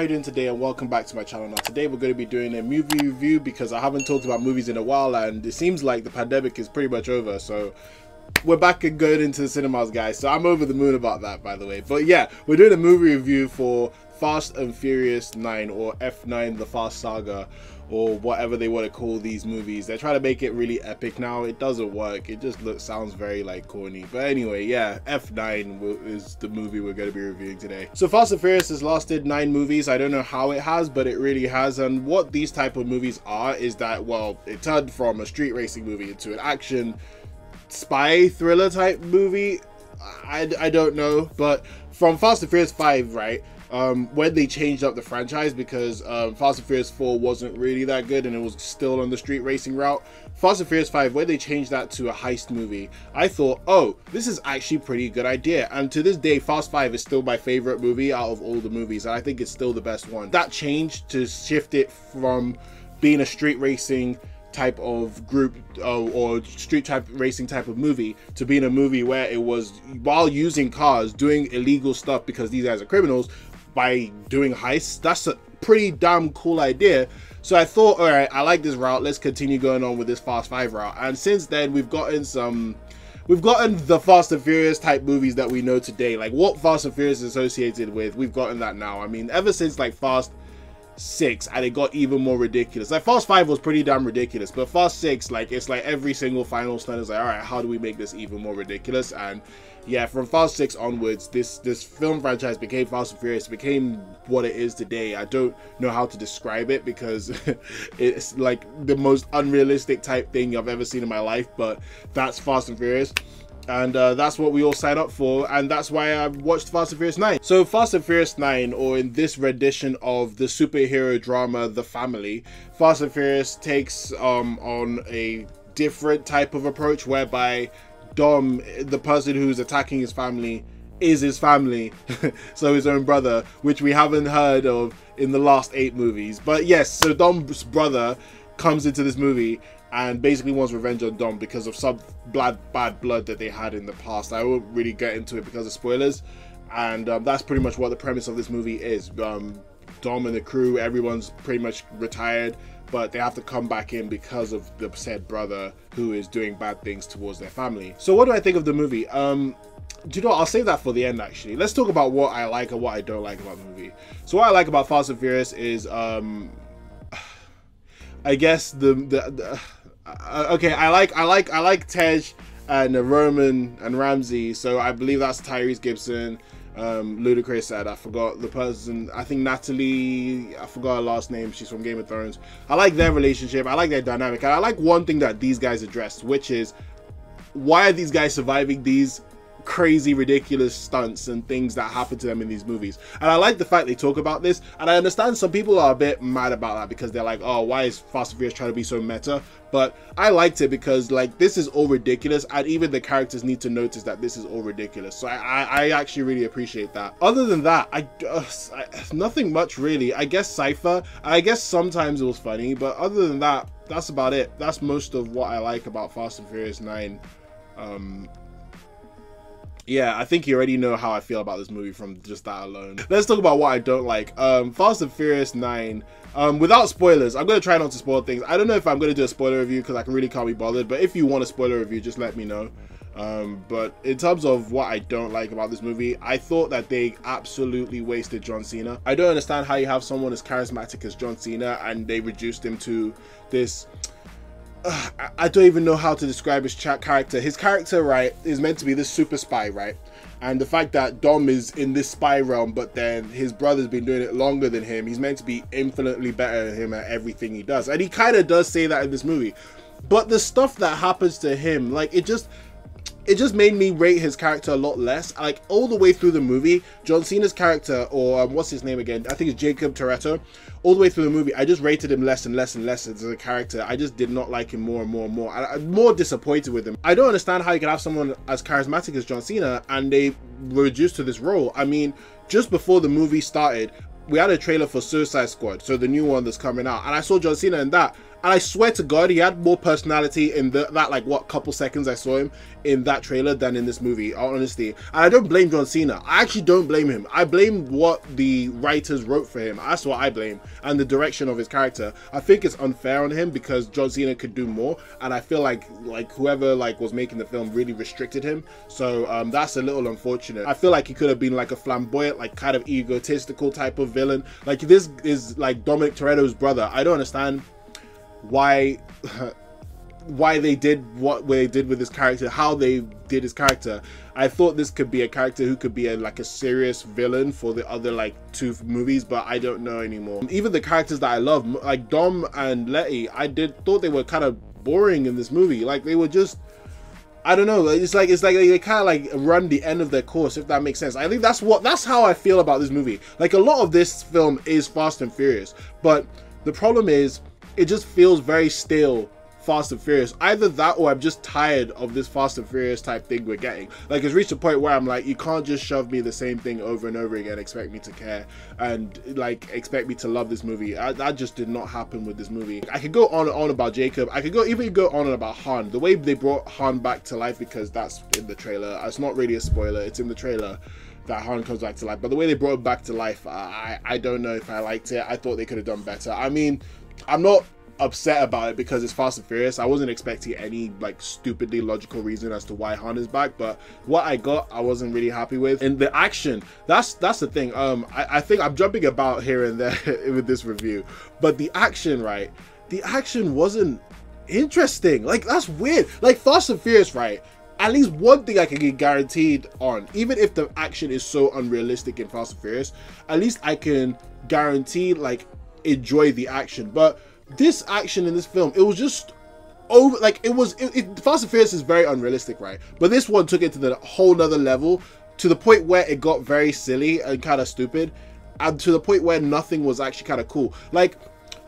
you doing today, and welcome back to my channel. Now today we're going to be doing a movie review because I haven't talked about movies in a while and it seems like the pandemic is pretty much over, so we're back and going into the cinemas, guys. So I'm over the moon about that, by the way. But yeah, we're doing a movie review for Fast and Furious 9, or F9 The Fast Saga, or whatever they want to call these movies. They're trying to make it really epic now. It doesn't work. It just sounds very like corny. But anyway, yeah, F9 is the movie we're going to be reviewing today. So Fast and Furious has lasted 9 movies. I don't know how it has, but it really has. And what these type of movies are is that, well, it turned from a street racing movie into an action spy thriller type movie. I don't know, but from Fast and Furious 5, right, when they changed up the franchise, because Fast and Furious 4 wasn't really that good and it was still on the street racing route, Fast and Furious 5, when they changed that to a heist movie, I thought, oh, this is actually a pretty good idea. And to this day, Fast 5 is still my favorite movie out of all the movies, and I think it's still the best one. That change to shift it from being a street racing type of group or street type racing type of movie to being a movie where it was, while using cars, doing illegal stuff because these guys are criminals by doing heists. That's a pretty damn cool idea. So I thought, all right, I like this route, let's continue going on with this Fast 5 route. And since then we've gotten the Fast and Furious type movies that we know today. Like what Fast and Furious is associated with, we've gotten that now. I mean, ever since like Fast 6, and it got even more ridiculous. Like Fast 5 was pretty damn ridiculous, but Fast 6, like, it's like every single final stunt is like, all right, how do we make this even more ridiculous? And yeah, from Fast 6 onwards, this film franchise became Fast and Furious, became what it is today. I don't know how to describe it because it's like the most unrealistic type thing I've ever seen in my life, but that's Fast and Furious. And that's what we all sign up for, and that's why I watched Fast and Furious 9. So Fast and Furious 9, or in this rendition of the superhero drama The Family, Fast and Furious takes on a different type of approach whereby Dom, the person who's attacking his family, is his family. So his own brother, which we haven't heard of in the last 8 movies. But yes, so Dom's brother comes into this movie and basically wants revenge on Dom because of some bad blood that they had in the past. I won't really get into it because of spoilers, and that's pretty much what the premise of this movie is. Dom and the crew, everyone's pretty much retired, but they have to come back in because of the said brother who is doing bad things towards their family. So what do I think of the movie? Do you know what? I'll save that for the end, actually. Let's talk about what I like and what I don't like about the movie. So what I like about Fast and Furious is I guess okay, I like Tej and Roman and Ramsey. So I believe that's Tyrese Gibson, Ludacris said, I forgot the person, I think Natalie, I forgot her last name, she's from Game of Thrones. I like their relationship, I like their dynamic, and I like one thing that these guys addressed, which is why are these guys surviving these crazy ridiculous stunts and things that happen to them in these movies. And I like the fact they talk about this, and I understand some people are a bit mad about that because they're like, oh, why is Fast and Furious trying to be so meta? But I liked it because, like, this is all ridiculous, and even the characters need to notice that this is all ridiculous. So I actually really appreciate that. Other than that, I nothing much really. I guess Cypher, I guess sometimes it was funny, but other than that, that's about it. That's most of what I like about Fast and Furious 9. Yeah, I think you already know how I feel about this movie from just that alone. Let's talk about what I don't like. Fast and Furious 9, without spoilers, I'm going to try not to spoil things. I don't know if I'm going to do a spoiler review because I really can't be bothered, but if you want a spoiler review, just let me know. But in terms of what I don't like about this movie, I thought that they absolutely wasted John Cena. I don't understand how you have someone as charismatic as John Cena and they reduced him to this... I don't even know how to describe his character. His character, right, is meant to be this super spy, right? And the fact that Dom is in this spy realm, but then his brother's been doing it longer than him. He's meant to be infinitely better than him at everything he does. And he kind of does say that in this movie. But the stuff that happens to him, like, it just made me rate his character a lot less. Like, all the way through the movie, John Cena's character, or what's his name again? I think it's Jacob Toretto. All the way through the movie, I just rated him less and less and less as a character. I just did not like him more and more and more. I'm more disappointed with him. I don't understand how you can have someone as charismatic as John Cena and they were reduced to this role. I mean, just before the movie started, we had a trailer for Suicide Squad, so the new one that's coming out, and I saw John Cena in that, And I swear to God, he had more personality in that like what couple seconds I saw him in that trailer than in this movie, honestly. And I don't blame John Cena. I actually don't blame him. I blame what the writers wrote for him. That's what I blame, and the direction of his character. I think it's unfair on him because John Cena could do more, and I feel like whoever like was making the film really restricted him. So that's a little unfortunate. I feel like he could have been like a flamboyant, like kind of egotistical type of villain. Like this is like Dominic Toretto's brother. I don't understand why they did what they did with his character, how they did his character. I thought this could be a character who could be like a serious villain for the other like 2 movies, but I don't know anymore. Even the characters that I love, like Dom and Letty, thought they were kind of boring in this movie. Like they were just, I don't know, it's like they kind of like run the end of their course, if that makes sense. I think that's how I feel about this movie. Like a lot of this film is Fast and Furious, but the problem is it just feels very stale Fast and Furious. Either that or I'm just tired of this Fast and Furious type thing we're getting. Like it's reached a point where I'm like, you can't just shove me the same thing over and over again, expect me to care and like expect me to love this movie. That just did not happen with this movie. I could go on and on about Jacob. I could even go on and about Han. The way they brought Han back to life, because that's in the trailer. It's not really a spoiler. It's in the trailer that Han comes back to life. But the way they brought him back to life, I don't know if I liked it. I thought they could have done better. I mean, I'm not upset about it because it's Fast and Furious. I wasn't expecting any like stupidly logical reason as to why Han is back, but what I got I wasn't really happy with. And the action, that's the thing. I think I'm jumping about here and there with this review, but the action, right, the action wasn't interesting. Like that's weird. Like Fast and Furious, right, at least one thing I can get guaranteed on, even if the action is so unrealistic in Fast and Furious, at least I can guarantee like enjoy the action. But this action in this film, it was just over, like Fast and Furious is very unrealistic, right? But this one took it to the whole nother level, to the point where it got very silly and kind of stupid, and to the point where nothing was actually kind of cool. Like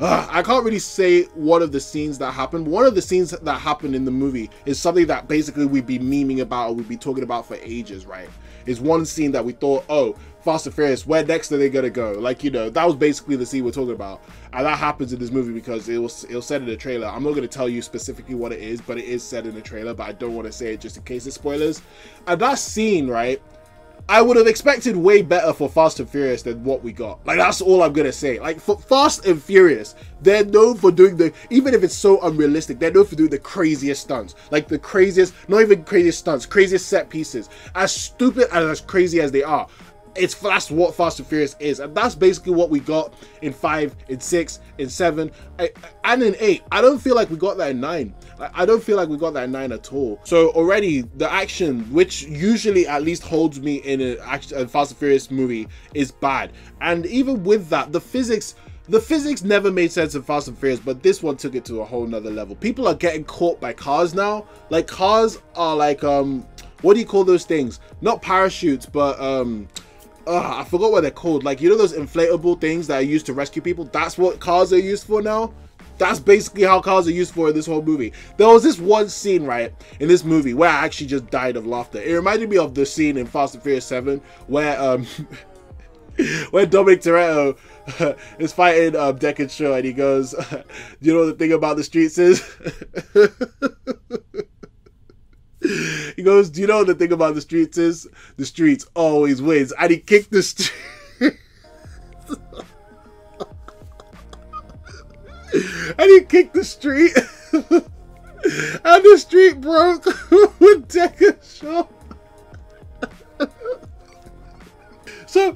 I can't really say one of the scenes that happened. One of the scenes that happened in the movie is something that basically we'd be memeing about or we'd be talking about for ages, right? Is one scene that we thought, oh, Fast and Furious, where next are they gonna go? Like, you know, that was basically the scene we're talking about, and that happens in this movie because it was said in the trailer. I'm not gonna tell you specifically what it is, but it is said in the trailer, but I don't want to say it just in case it's spoilers. And that scene, right, I would have expected way better for Fast and Furious than what we got. Like, that's all I'm gonna say. Like, for Fast and Furious, they're known for doing even if it's so unrealistic, they're known for doing the craziest stunts. Like the craziest, not even craziest stunts, craziest set pieces. As stupid and as crazy as they are, that's what Fast and Furious is, and that's basically what we got in 5, in 6, in 7, and in 8. I don't feel like we got that in 9. I don't feel like we got that in 9 at all. So already the action, which usually at least holds me in a Fast and Furious movie, is bad. And even with that, the physics never made sense in Fast and Furious, but this one took it to a whole nother level. People are getting caught by cars now. Like, cars are like what do you call those things? Not parachutes, but I forgot what they're called. Like, you know those inflatable things that are used to rescue people? That's what cars are used for now. That's basically how cars are used for in this whole movie. There was this one scene, right, in this movie where I actually just died of laughter. It reminded me of the scene in Fast and Furious 7 where where Dominic Toretto is fighting Deckard Shaw, and he goes, do you know what the thing about the streets is? He goes, do you know what the thing about the streets is? The streets always wins. And he kicked the street. And he kicked the street. And the street broke with Deckard Shaw. So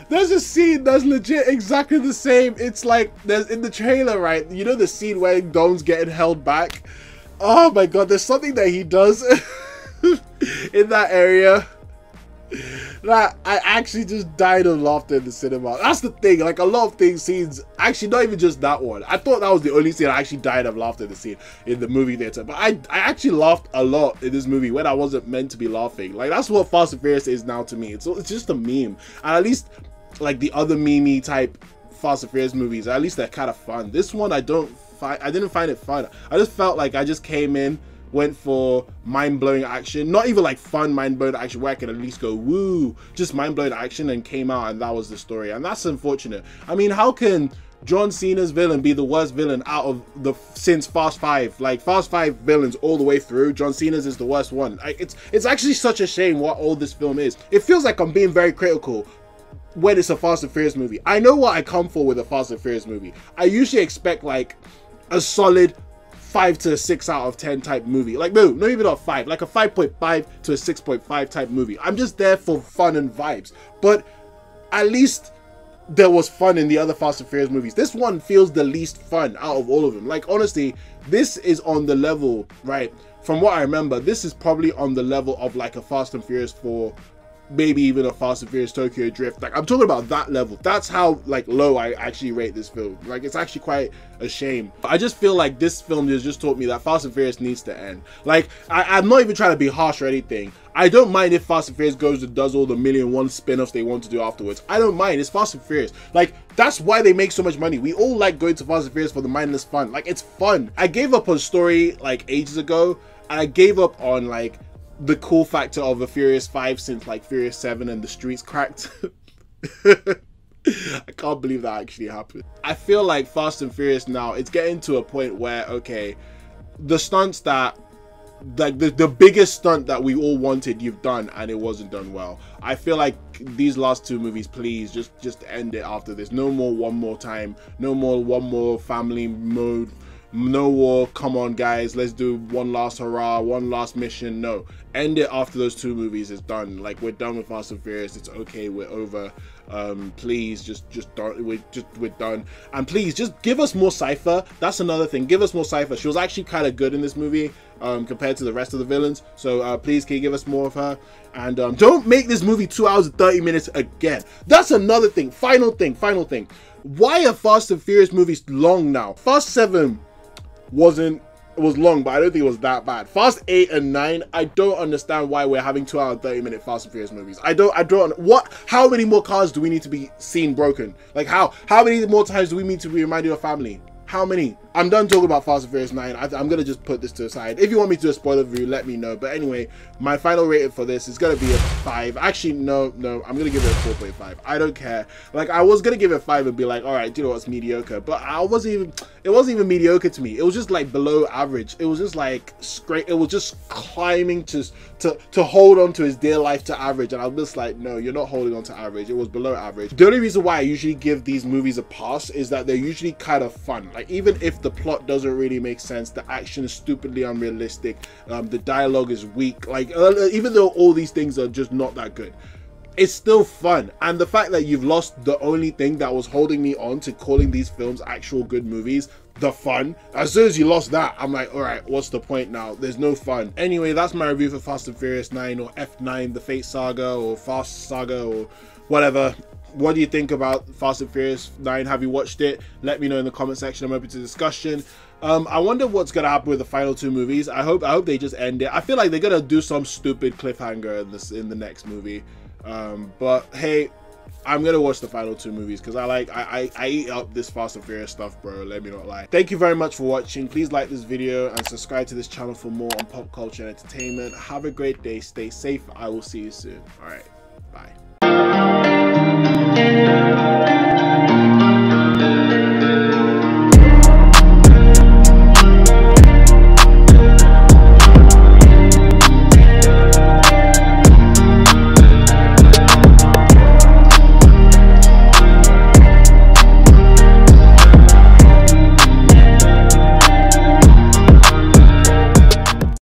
there's a scene that's legit exactly the same. It's like, there's in the trailer, right? You know the scene where Dom's getting held back? Oh my god, there's something that he does in that area that I actually just died of laughter in the cinema. That's the thing, like a lot of scenes, actually not even just that one. I thought that was the only scene I actually died of laughter in the movie theater. But I actually laughed a lot in this movie when I wasn't meant to be laughing. Like, that's what Fast and Furious is now to me. It's just a meme. And at least, like the other meme type Fast and Furious movies, at least they're kind of fun. This one I didn't find it fun. I just felt like I just came in, went for mind-blowing action, not even like fun mind-blowing action where I can at least go woo, just mind-blowing action, and came out and that was the story. And that's unfortunate. I mean, how can John Cena's villain be the worst villain out of the since Fast 5. Like Fast 5 villains all the way through, John Cena's is the worst one. Like it's actually such a shame what all this film is. It feels like I'm being very critical when it's a Fast and Furious movie. I know what I come for with a Fast and Furious movie. I usually expect like a solid 5 to 6 out of 10 type movie. Like no, not even a 5, like a 5.5 to a 6.5 type movie. I'm just there for fun and vibes. But at least there was fun in the other Fast and Furious movies. This one feels the least fun out of all of them. Like honestly, this is on the level, right? From what I remember, this is probably on the level of like a Fast and Furious 4, maybe even a Fast and Furious Tokyo Drift. Like I'm talking about that level. That's how like low I actually rate this film. Like it's actually quite a shame. I just feel like this film has just taught me that Fast and Furious needs to end. Like I'm not even trying to be harsh or anything. I don't mind if Fast and Furious goes and does all the 1,000,001 spin-offs they want to do afterwards. I don't mind. It's Fast and Furious. Like that's why they make so much money. We all like going to Fast and Furious for the mindless fun. Like it's fun. I gave up on story like ages ago, and I gave up on like the cool factor of a Furious 5 since like Furious 7 and the streets cracked. I can't believe that actually happened. I feel like Fast and Furious now, it's getting to a point where, okay, the stunts that, like the biggest stunt that we all wanted, you've done, and it wasn't done well. I feel like these last 2 movies, please just end it after this. No more one more time, no more one more family mode, no more come on guys, let's do one last hurrah, one last mission. No, end it after those 2 movies is done. Like we're done with Fast and Furious. It's okay, we're over. Please just don't, we're done. And please just give us more Cypher. That's another thing, give us more Cypher. She was actually kind of good in this movie compared to the rest of the villains, so please can you give us more of her. And don't make this movie 2 hours and 30 minutes again. That's another thing. Final thing, why are Fast and Furious movies long now? Fast 7 it was long, but I don't think it was that bad. Fast 8 and 9, I don't understand why we're having 2 hour 30-minute Fast and Furious movies. I don't how many more cars do we need to be seen broken? Like how many more times do we need to be reminded of family? How many? I'm done talking about Fast and Furious 9. I'm gonna just put this to the side. If you want me to do a spoiler review, let me know. But anyway, my final rating for this is gonna be a 5. Actually, no, I'm gonna give it a 4.5. I don't care. Like I was gonna give it a 5 and be like, all right, do you know what's mediocre? But it wasn't even mediocre to me. It was just like below average. It was just like straight. It was just climbing to hold on to his dear life to average, and I was just like, no, you're not holding on to average. It was below average. The only reason why I usually give these movies a pass is that they're usually kind of fun. Like even if the plot doesn't really make sense, the action is stupidly unrealistic, the dialogue is weak, like even though all these things are just not that good, it's still fun. And the fact that you've lost the only thing that was holding me on to calling these films actual good movies, the fun, as soon as you lost that, I'm like, all right, what's the point now? There's no fun. Anyway, that's my review for Fast and Furious 9, or F9 The Fate Saga, or Fast Saga, or whatever. What do you think about Fast and Furious 9? Have you watched it? Let me know in the comment section. I'm open to discussion. I wonder what's gonna happen with the final 2 movies. I hope they just end it. I feel like they're gonna do some stupid cliffhanger in the next movie. But hey, I'm gonna watch the final 2 movies because I eat up this Fast and Furious stuff, bro. Let me not lie. Thank you very much for watching. Please like this video and subscribe to this channel for more on pop culture and entertainment. Have a great day. Stay safe. I will see you soon. All right. Bye.